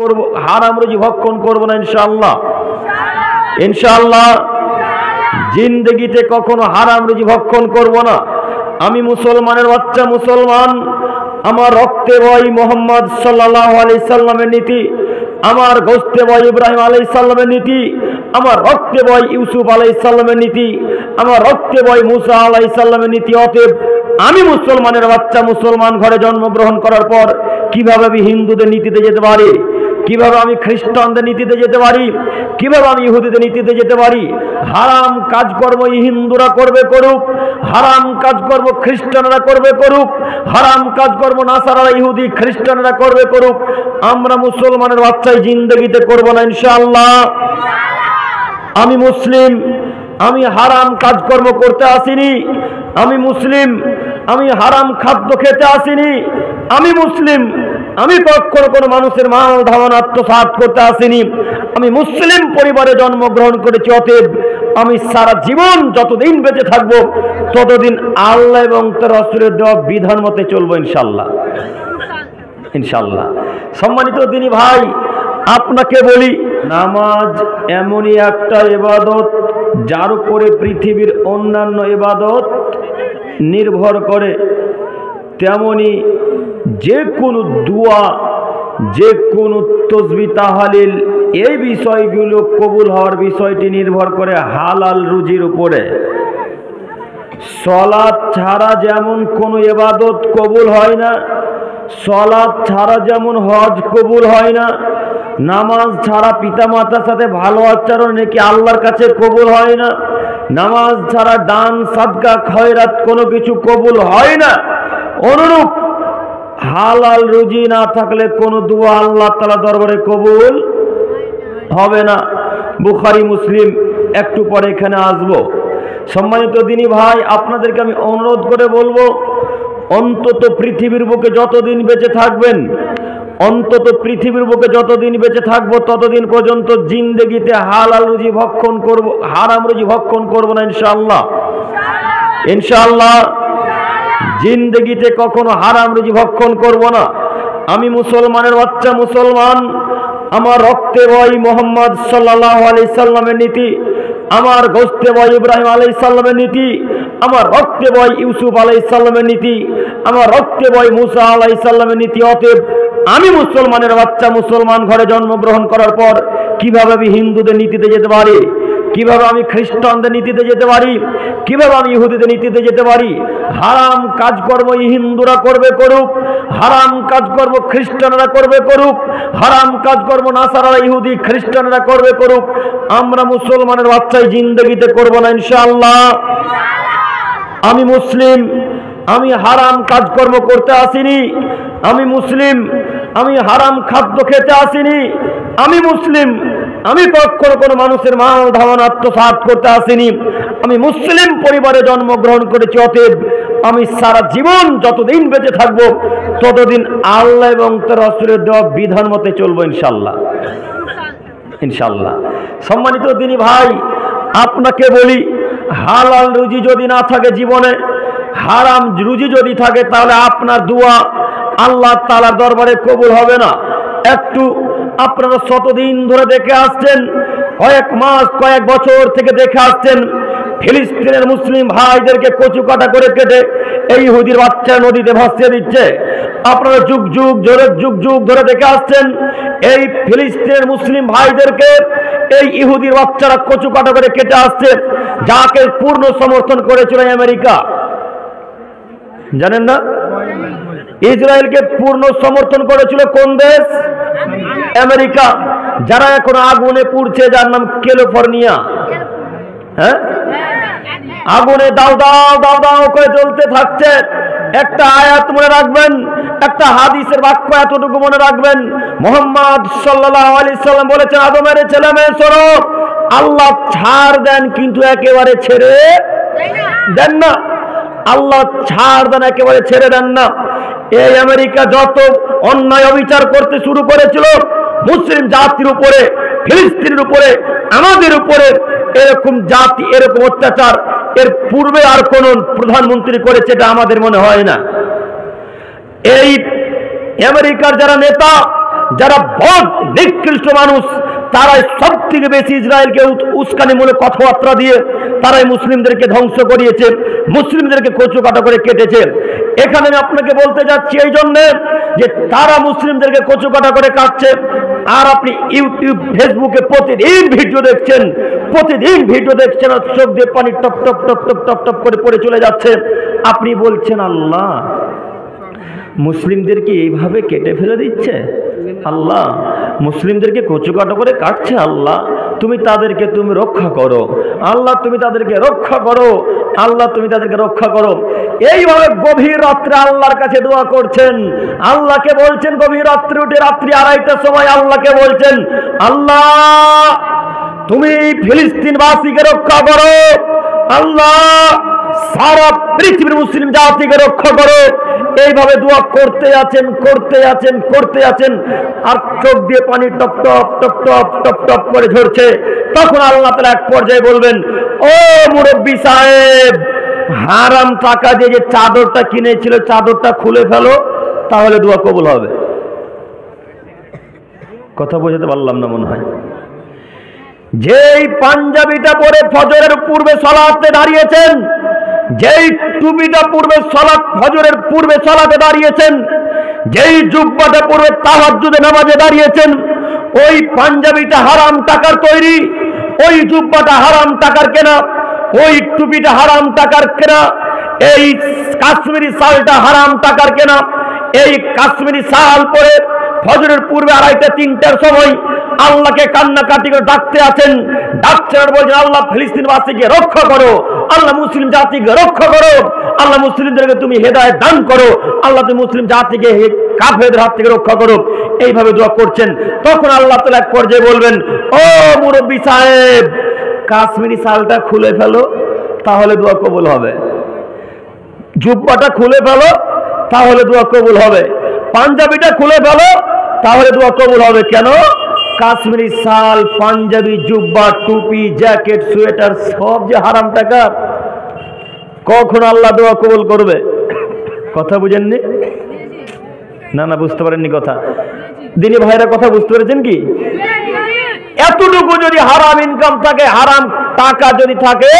করব, হারাম রুজি ভক্ষণ করব না ইনশাআল্লাহ। ইনশাআল্লাহ জিন্দেগিতে কখনো হারাম রুজি ভক্ষণ করব না। আমি মুসলমানের বাচ্চা, মুসলমান। আমার রক্তে বয় মোহাম্মদ সাল্লাল্লাহু আলাইহি সাল্লামের নীতি, আমার গোশতে বয় ইব্রাহিম আলাইহিস সালামের নীতি, আমার রক্তে বয় ইউসুফ আলাইহিস সালামের নীতি, আমার রক্তে বয় মুসা আলাইহিস সালামের নীতি। অতএব আমি মুসলমানের বাচ্চা, মুসলমান ঘরে জন্মগ্রহণ করার পর কিভাবে আমি হিন্দুদের নীতিতে যেতে পারি, কিভাবে আমি খ্রিস্টানদের নীতিতে যেতে পারি, কিভাবে আমি ইহুদিদের নীতিতে যেতে পারি? হারাম কাজকর্ম হিন্দুরা করবে করুক, হারাম কাজকর্ম খ্রিস্টানরা করবে করুক, হারাম কাজকর্ম নাসারারা ইহুদি খ্রিস্টানরা করবে করুক, আমরা মুসলমানের বাচ্চাই জিন্দেগিতে করব না ইনশাআল্লাহ। আমি মুসলিম, আমি হারাম কাজকর্ম করতে আসিনি। আমি মুসলিম, আমি হারাম খাদ্য খেতে আসিনি। আমি মুসলিম, আমি কখনো কোনো মানুষের মাল ধারণ আত্মসাৎ করতে আসিনি। আমি মুসলিম পরিবারে জন্মগ্রহণ করেছি। অতএব আমি সারা জীবন যতদিন বেঁচে থাকবো ততদিন আল্লাহ এবং তার রাসূলের দেওয়া বিধান মতে চলবো ইনশাআল্লাহ। ইনশাআল্লাহ। সম্মানিত দিনী ভাই, আপনাকে বলি, নামাজ এমনই একটা ইবাদত যার উপরে পৃথিবীর অন্যান্য ইবাদত নির্ভর করে। তেমনি যে কোনো দুয়া, যে কোনো তসবিহ তাহলিল, এই বিষয়গুলো কবুল হওয়ার বিষয়টি নির্ভর করে হালাল রুজির উপরে। সালাত ছাড়া যেমন কোনো ইবাদত কবুল হয় না, সালাত ছাড়া যেমন হজ কবুল হয় না, নামাজ ছাড়া পিতামাতার সাথে ভালো আচরণ নাকি আল্লাহর কাছে কবুল হয় না, নামাজ ছাড়া দান সাদকা খয়রাত কোনো কিছু কবুল হয় না, অনুরূপ হালাল রুজি না থাকলে কোনো দোয়া আল্লাহ তাআলা দরবারে কবুল হবে না। বুখারী মুসলিম একটু পরে এখানে আসবো। সম্মানিত দিনী ভাই, আপনাদেরকে আমি অনুরোধ করে বলবো, অন্তত পৃথিবীর বুকে যতদিন বেঁচে থাকবেন, অন্তত পৃথিবীর বুকে যতদিন বেঁচে থাকবো ততদিন পর্যন্ত জিন্দেগিতে হালাল রুজি ভক্ষণ করব, হারাম রুজি ভক্ষণ করব না ইনশাআল্লাহ। ইনশাআল্লাহ জিন্দেগিতে কখনো হারাম রুজি ভক্ষণ করব না। আমি মুসলমানের বাচ্চা, মুসলমান। আমার রক্তে বয় মোহাম্মদ সাল্লাল্লাহু আলাইহি সাল্লামের নীতি, আমার গোশতে বয় ইব্রাহিম আলাইহিস সালামের নীতি, আমার রক্তে বয় ইউসুফ আলাইহিস সালামের নীতি, আমার রক্তে বয় মুসা আলাইহিস সালামের নীতি। অতএব আমি মুসলমানের বাচ্চা, মুসলমান ঘরে জন্মগ্রহণ করার পর কিভাবে আমি হিন্দুদের নীতিতে যেতে পারি, কিভাবে আমি খ্রিস্টানদের নীতিতে যেতে পারি, কিভাবে আমি ইহুদিদের নীতিতে যেতে পারি? হারাম কাজকর্ম হিন্দুরা করবে করুক, হারাম কাজকর্ম খ্রিস্টানরা করবে করুক, হারাম কাজকর্ম নাসারারা ইহুদি খ্রিস্টানরা করবে করুক, আমরা মুসলমানের বাচ্চাই জিন্দেগিতে করব না ইনশাআল্লাহ। আমি মুসলিম, আমি হারাম কাজকর্ম করতে আসিনি। আমি মুসলিম, আমি হারাম খাদ্য খেতে আসিনি। আমি মুসলিম, আমি কখনো কোনো মানুষের মাল ধারণ আত্মসাৎ করতে আসিনি। আমি মুসলিম পরিবারে জন্মগ্রহণ করেছি। অতএব আমি সারা জীবন যতদিন বেঁচে থাকবো ততদিন আল্লাহ এবং তার রাসূলের দেওয়া বিধান মতে চলবো ইনশাআল্লাহ। ইনশাআল্লাহ। সম্মানিত দিনী ভাই, আপনাকে বলি, হালাল রুজি যদি না থাকে জীবনে, হারাম রুজি যদি থাকে, তাহলে আপনার দোয়া আল্লাহ তাআলার দরবারে কবুল হবে না। একটু আপনারা শতদিন ধরে দেখে আসছেন, কয়েক মাস কয়েক বছর থেকে দেখে আসছেন, ফিলিস্তিনের মুসলিম ভাইদেরকে কচু কাটা করে কেটে এই ইহুদির বাচ্চা নদীতে ভাসিয়ে দিচ্ছে। আপনারা যুগ যুগ ধরে দেখে আসছেন, এই ফিলিস্তিনের মুসলিম ভাইদেরকে এই ইহুদির বাচ্চারা কচু কাটা করে কেটে আসছে, যাকে পূর্ণ সমর্থন করেছিল আমেরিকা। জানেন না? ইসরায়েলকে পূর্ণ সমর্থন করেছিল কোন দেশ? আমেরিকা। যারা এখন আগুনে পুড়ছে, যার নাম ক্যালিফোর্নিয়া। হ্যাঁ, আগুনে দাও দাও দাও দাও করে জ্বলতে থাকছে। একটা আয়াত মনে রাখবেন, একটা হাদিসের বাক্য এতটুকু মনে রাখবেন, মুহাম্মদ সাল্লাল্লাহু আলাইহি সাল্লাম বলেছেন, আদমের ছেলে মেয়ে শোনো, আল্লাহ ছাড় দেন কিন্তু একেবারে ছেড়ে দেন না। আল্লাহ ছাড় দেন, একেবারে ছেড়ে দেন না। এই আমেরিকা যত অন্যায় অবিচার করতে শুরু করেছিল মুসলিম জাতির উপরে, ফিলিস্তিনের উপরে, আমাদের উপরে, এরকম জাতি, এরকম অত্যাচার এর পূর্বে আর কোন প্রধানমন্ত্রী করেছে এটা আমাদের মনে হয় না। এই আমেরিকার যারা নেতা, যারা বদ নিকৃষ্ট মানুষ, তারাই সব থেকে বেশি ইসরায়েলকে উস্কানিমূলক কথাবার্তা দিয়ে তারাই মুসলিমদেরকে ধ্বংস করিয়েছে, মুসলিমদেরকে কচু কাটা করে কেটেছে। এখানে আমি আপনাকে বলতে যাচ্ছি এই জন্য যে তারা মুসলিমদেরকে কচু কাটা করে কাটছে, আর আপনি ইউটিউব ফেসবুকে প্রতিদিন ভিডিও দেখছেন, আর চোখ দিয়ে পানি top top top top top top করে পড়ে চলে যাচ্ছে। আপনি বলছেন আল্লাহ মুসলিমদেরকে এইভাবে কেটে ফেলে দিচ্ছে, আল্লাহ মুসলিমদেরকে কচুকাটা করে কাটছে, আল্লাহ তুমি তাদেরকে তুমি রক্ষা করো, আল্লাহ তুমি তাদেরকে রক্ষা করো, আল্লাহ তুমি তাদেরকে রক্ষা করো। এইভাবে গভীর রাত্রে আল্লাহর কাছে দোয়া করছেন, আল্লাহকে বলছেন গভীর রাত্রে উঠে রাত্রি 2:30টার সময় আল্লাহকে বলছেন, আল্লাহ তুমি ফিলিস্তিনবাসীকে রক্ষা করো, আল্লাহ সারা পৃথিবীর মুসলিম জাতিকে রক্ষা করো। এইভাবে দোয়া করতে আছেন, আর চোখ দিয়ে পানি top top top top top top করে ঝরছে। তখন আল্লাহ তাআলা এক পর্যায়ে বলবেন, ও মুরব্বী সাহেব, হারাম টাকা দিয়ে যে চাদরটা কিনেছিল চাদরটা খুলে ফেলো, তাহলে দোয়া কবুল হবে। কথা বোঝাতে পারলাম না মনে হয়। যেই পাঞ্জাবিটা পরে ফজরের পূর্বে সালাতে দাঁড়িয়েছেন, যেই টুপিটা পূর্বে ফজরের পূর্বে সালাতে দাঁড়িয়েছেন, যেই জুব্বাটা পূর্বে তাহাজ্জুদে নামাজে দাঁড়িয়েছেন, ওই পাঞ্জাবিটা হারাম টাকার তৈরি, ওই জুব্বাটা হারাম টাকার কেনা, ওই টুপিটা হারাম টাকার কেনা, এই কাশ্মীরি শালটা হারাম টাকার কেনা। এই কাশ্মীরি শাল পরে ফজরের পূর্বে 2:30-3টার সময় আল্লাহকে কান্নাকাটি করে ডাকছেন আর বলছেন, আল্লাহ ফিলিস্তিনবাসীকে রক্ষা করো, আল্লাহ মুসলিম জাতিকে রক্ষা করো, আল্লাহ মুসলিমদেরকে তুমি হেদায়েত দান করো, আল্লাহ তুমি মুসলিম জাতিকে কাফেরদের হাত থেকে রক্ষা করো। এইভাবে দোয়া করছেন। তখন আল্লাহ তাআলা এক পর্যায়ে বলবেন, ও মুরব্বী সাহেব, কাশ্মীরি শালটা খুলে ফেলো, তাহলে দোয়া কবুল হবে। জুব্বাটা খুলে ফেলো, তাহলে দোয়া কবুল হবে। পাঞ্জাবিটা খুলে ফেলো, তাহলে দোয়া কবুল হবে। কেন? কাশ্মীরি শাল, পাঞ্জাবি, জুব্বা, টুপি, জ্যাকেট, সোয়েটার সব যে হারাম টাকা, কখন আল্লাহ দোয়া কবুল করবে? কথা বুঝেননি? না বুঝতে পারেননি কথা। দিনী ভাইরা কথা বুঝতে পেরেছেন কি? এতটুকু যদি হারাম ইনকাম থাকে, হারাম টাকা যদি থাকে,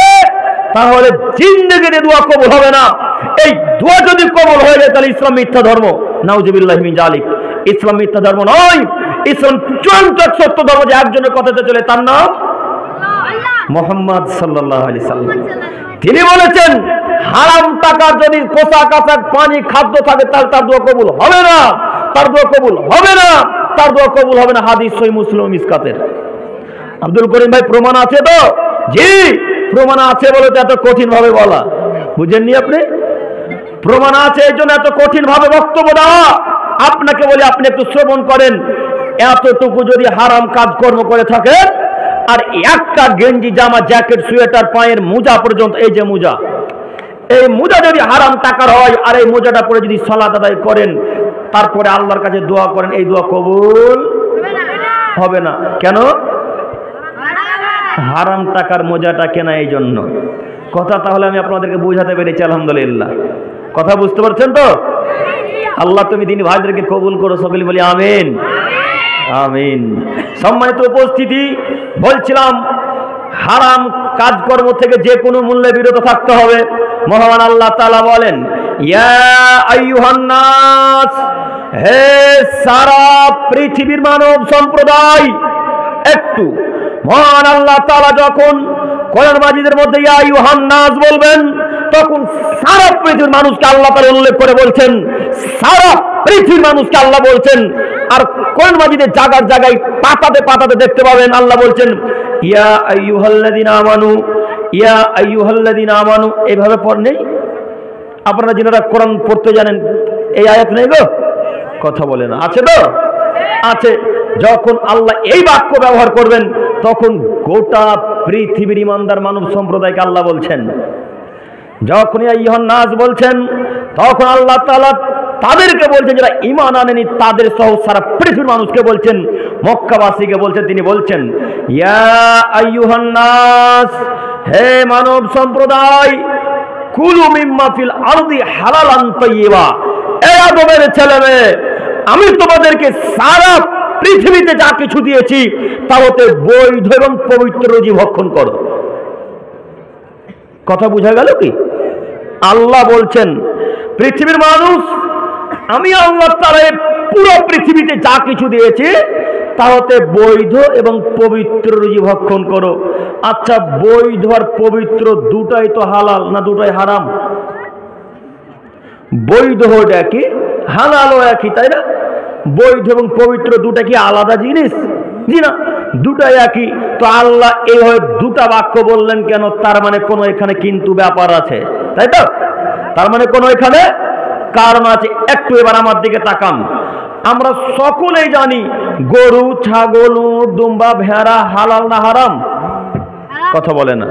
তাহলে জিন্দেগিতে দোয়া কবুল হবে না। এই দোয়া যদি কবুল হয়ে যায়, তাহলে ইসলাম মিথ্যা ধর্ম। নাউজুবিল্লাহি মিন যালিক। ইসলাম মিথ্যা ধর্ম নয়, ইসলাম চূড়ান্ত সত্য ধর্ম। যে একজনের কথাতে চলে, তার নাম মুহাম্মদ সাল্লাল্লাহু আলাইহি সাল্লাম। তিনি বলেছেন, হারাম টাকার যদি পোশাক আশাক, পানি, খাদ্য থাকে, তাহলে তার দোয়া কবুল হবে না, তার দোয়া কবুল হবে না, তার দোয়া কবুল হবে না। হাদিস সহিহ মুসলিম মিসকাতের। আব্দুল করিম ভাই, প্রমাণ আছে তো? জি, প্রমাণ আছে বলে তো এত কঠিন ভাবে বলা। বুঝেননি আপনি? প্রমাণ আছে, এই জন্য এত কঠিন ভাবে বক্তব্য দেওয়া। আপনাকে বলি, আপনি একটু শ্রবণ করেন। এতটুকু যদি হারাম কাজকর্ম করে থাকেন, আর একটা গেঞ্জি, জামা, জ্যাকেট, সোয়েটার, পায়ের মোজা পর্যন্ত, এই যে মোজা, এই মোজা যদি হারাম টাকার হয়, আর এই মোজাটা পরে যদি সালাত আদায় করেন, তারপরে আল্লাহর কাছে দোয়া করেন, এই দোয়া কবুল হবে না। কেন? হারাম টাকার মোজাটা কেনা, এই জন্য। কথা তাহলে আমি আপনাদেরকে বুঝাতে পেরেছি, আলহামদুলিল্লাহ। কথা বুঝতে পারছেন তো? আল্লাহ তুমি দিনী ভাইদেরকে কবুল করো, সকলে বলি আমিন, আমিন। সম্মানিত উপস্থিতি, বলছিলাম হারাম কাজকর্ম থেকে যে কোনো মূল্যে বিরত থাকতে হবে। মহান আল্লাহ তাআলা বলেন, ইয়া আইয়ুহান নাস, হে সারা পৃথিবীর মানব সম্প্রদায়। একটু মহান আল্লাহ তাআলা যখন কোরআন মাজিদের মধ্যে ইয়া আইয়ুহান নাস বলবেন, তখন সারা পৃথিবীর মানুষকে আল্লাহ তাআলা উল্লেখ করে বলছেন, সারা পৃথিবীর মানুষকে আল্লাহ বলছেন। আর কোরআন মাজিদের জায়গায় জায়গায় পাতাতে দেখতে পাবেন আল্লাহ বলছেন, ইয়া আইয়ুহাল্লাযিনা আমানু, ইয়া আইয়ুহাল্লাযিনা আমানু। এইভাবে পড় নেই? আপনারা যারা কোরআন পড়তে জানেন, এই আয়াত নেই গো? কথা বলে না, আছে তো? আছে। যখন আল্লাহ এই বাক্য ব্যবহার করবেন, তখন গোটা পৃথিবীর ইমানদার মানব সম্প্রদায়কে আল্লাহ বলছেন। যখন ইয়া আইয়ুহান নাস বলছেন, তখন আল্লাহ তাআলা তাদেরকে বলছেন যারা ঈমান আনেনি, তাদের সহ সারা পৃথিবীর মানুষকে বলছেন, মক্কাবাসীকে বলছেন। তিনি বলছেন, ইয়া আইয়ুহান নাস, হে মানব সম্প্রদায়, কুলু মিম্মা ফিল আরদি হালালান তাইয়্যিবা। এই আদমের ছেলেমেয়ে, আমি তোমাদেরকে সারা পৃথিবীতে যা কিছু দিয়েছি তা হতে বৈধ এবং পবিত্র রুজি ভক্ষণ করো। কথা বোঝা গেল কি? আল্লাহ বলছেন পৃথিবীর মানুষ, আমি আল্লাহ তাআলা পুরো পৃথিবীতে যা কিছু দিয়েছি তা হতে বৈধ এবং পবিত্র রুজি ভক্ষণ করো। আচ্ছা, বৈধ আর পবিত্র দুটাই তো হালাল না দুটাই হারাম? বৈধ ওটা কি, হালালও একই, তাই না? বৈধ এবং পবিত্র দুটা কি আলাদা জিনিস? জি না, দুটাই একই। তো আল্লাহ এইভাবে দুটা বাক্য বললেন কেন? তার মানে কোনো এখানে কিন্তু ব্যাপার আছে, তাই তো? তার মানে কোনো এখানে কারণ আছে। একটু এবার আমার দিকে তাকান। আমরা সকলেই জানি গরু, ছাগল, উট, দুম্বা, ভেড়া হালাল না হারাম? কথা বলে না।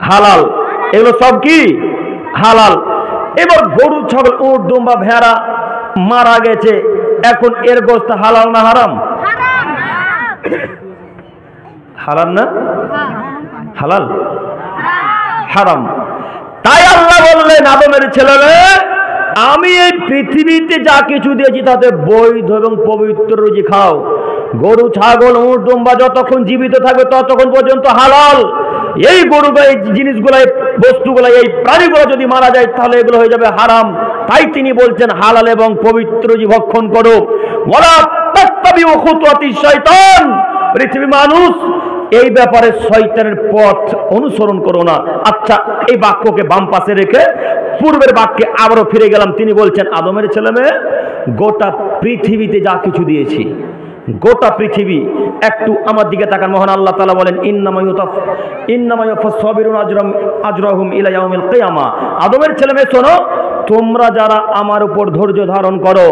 হালাল, এগুলো সব কি হালাল। এবার গরু, ছাগল, উট, দুম্বা, ভেড়া মারা গেছে, এখন এর গোশত হালাল না হারাম? হালাল না হালাল? হারাম। তাই আল্লাহ বললেন আদমের ছেলেরা, আমি এই পৃথিবীতে যা কিছু দিয়েছি তাতে বৈধ এবং পবিত্র রুজি খাও। গরু, ছাগল, উট, দুম্বা যতক্ষণ জীবিত থাকবে ততক্ষণ পর্যন্ত হালাল। এই গরু বা এই জিনিসগুলো, এই বস্তুগুলো, এই প্রাণীগুলো যদি মারা যায় তাহলে এগুলো হয়ে যাবে হারাম। তাই তিনি বলছেন হালাল এবং পবিত্র রুজি ভক্ষণ করো। ওয়ালা তাত্তাবিউ খুতুওয়াতিশ শয়তান, পৃথিবীর মানুষ এই ব্যাপারে শয়তানের পথ অনুসরণ করো না। আচ্ছা, এই বাক্যকে বাম পাশে রেখে পূর্বের বাক্যে আবারও ফিরে গেলাম। তিনি বলছেন আদমের ছেলেমেয়ে, গোটা পৃথিবীতে যা কিছু দিয়েছি, গোটা পৃথিবী, একটু আমার দিকে তাকান। মহান আল্লাহ তাআলা বলেন ইন্নামা ইউওয়াফাস সাবিরুনা আজরাহুম ইলা ইয়াউমিল কিয়ামা। আদমের ছেলেমেয়ে শোনো, তোমরা যারা আমার উপর ধৈর্য ধারণ করো,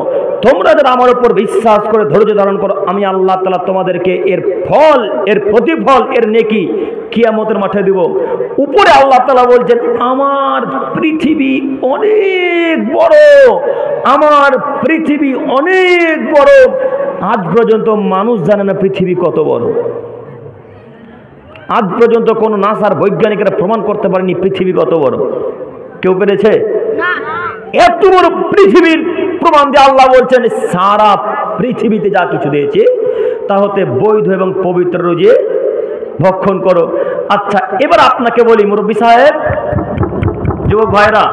তোমরা যারা আমার উপর বিশ্বাস করে ধৈর্য ধারণ করো, আমি আল্লাহ তাআলা তোমাদেরকে এর ফল, এর প্রতিফল, এর নেকি কিয়ামতের মাঠে দিব। উপরে আল্লাহ তাআলা বলছেন আমার পৃথিবী অনেক বড়, আমার পৃথিবী অনেক বড়। আজ পর্যন্ত মানুষ জানে না পৃথিবী কত বড়। আজ পর্যন্ত কোন নাসার বৈজ্ঞানিকরা প্রমাণ করতে পারেনি পৃথিবী কত বড়। কেউ পেরেছে? এত বড় পৃথিবীর প্রমাণ দিয়ে আল্লাহ বলছেন সারা পৃথিবীতে যা কিছু দিয়েছে তা হতে বৈধ এবং পবিত্র রুজি ভক্ষণ করো। আচ্ছা, এবার আপনাকে বলি মুরব্বী সাহেব, যুবক ভাইরা,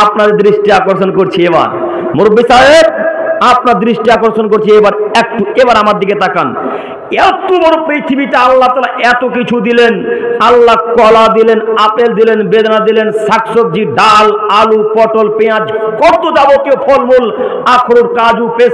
আপনার দৃষ্টি আকর্ষণ করছি। এবার মুরব্বী সাহেব, আপনার দৃষ্টি আকর্ষণ করছি। এবার আমার দিকে তাকান। এত বড় পৃথিবীতে আল্লাহ তাআলা এত কিছু দিলেন। আল্লাহ কলা দিলেন, আপেল দিলেন, বেদানা দিলেন, শাকসবজি, ডাল, আলু, পটল, পেঁয়াজ, কত যাবতীয় ফলমূল, আখরোট, কাজু, পেস্তা